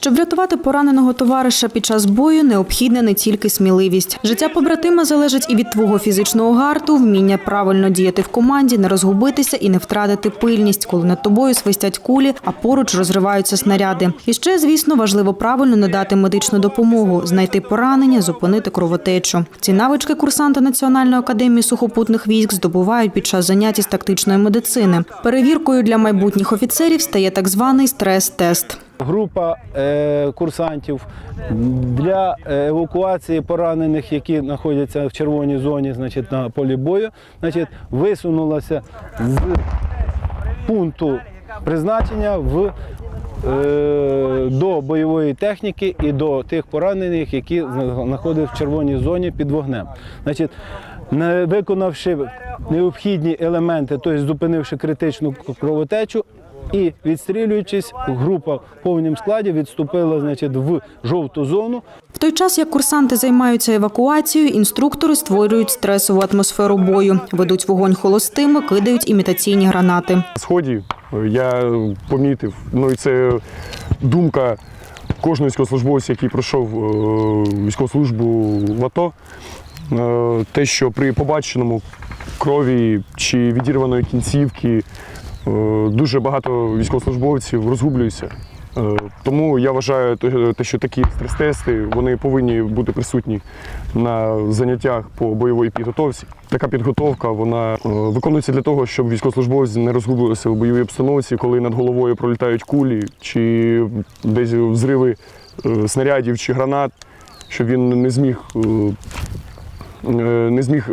Щоб врятувати пораненого товариша під час бою, необхідна не тільки сміливість. Життя побратима залежить і від твого фізичного гарту, вміння правильно діяти в команді, не розгубитися і не втратити пильність, коли над тобою свистять кулі, а поруч розриваються снаряди. І ще, звісно, важливо правильно надати медичну допомогу, знайти поранення, зупинити кровотечу. Ці навички курсанти Національної академії сухопутних військ здобувають під час занять із тактичної медицини. Перевіркою для майбутніх офіцерів стає так званий стрес-тест. Група курсантів для евакуації поранених, які знаходяться в червоній зоні, на полі бою, висунулася з пункту призначення до бойової техніки і до тих поранених, які знаходяться в червоній зоні під вогнем. Не виконавши необхідні елементи, тобто зупинивши критичну кровотечу, і відстрілюючись, група в повному складі відступила в жовту зону. В той час, як курсанти займаються евакуацією, інструктори створюють стресову атмосферу бою. Ведуть вогонь холостими, кидають імітаційні гранати. На сході я помітив, і це думка кожного військовослужбовця, який пройшов військову службу в АТО, те, що при побаченому крові чи відірваної кінцівки дуже багато військовослужбовців розгублюються. Тому я вважаю, що такі стрес-тести вони повинні бути присутні на заняттях по бойовій підготовці. Така підготовка вона виконується для того, щоб військовослужбовці не розгублювалися в бойовій обстановці, коли над головою пролітають кулі чи десь взриви снарядів чи гранат, щоб він не зміг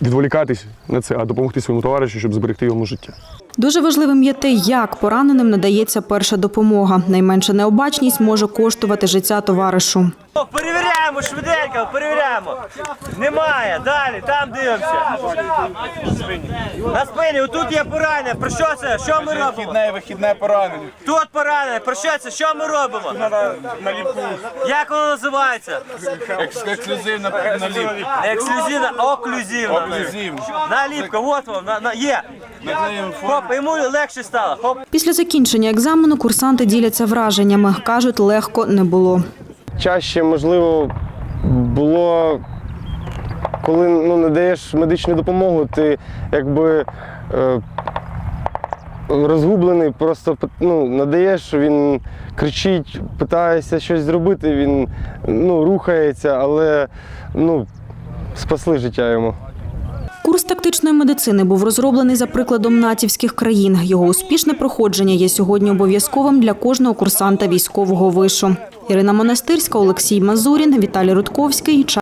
відволікатись на це, а допомогти своєму товаришу, щоб зберегти йому життя. Дуже важливим є те, як пораненим надається перша допомога. Найменша необачність може коштувати життя товаришу. Перевіряємо швиденько, перевіряємо. Немає, далі, там дивимося. На спині, отут є поранення. Про що це? Що ми робимо? Вихідне поранення. Тут поранення. Про що це? Що ми робимо? Наліпку. Як воно називається? Ексклюзивна наліпка. Ексклюзивна, оклюзивна. Наліпка, от вам, є. Хоп, йому легше стало. Хоп. Після закінчення екзамену курсанти діляться враженнями. Кажуть, легко не було. Чаще, можливо, було, коли надаєш медичну допомогу, ти розгублений, просто надаєш, він кричить, питається щось зробити, він рухається, але спасли життя йому. Курс тактичної медицини був розроблений за прикладом натівських країн. Його успішне проходження є сьогодні обов'язковим для кожного курсанта військового вишу. Ірина Монастирська, Олексій Мазурін, Віталій Рудковський.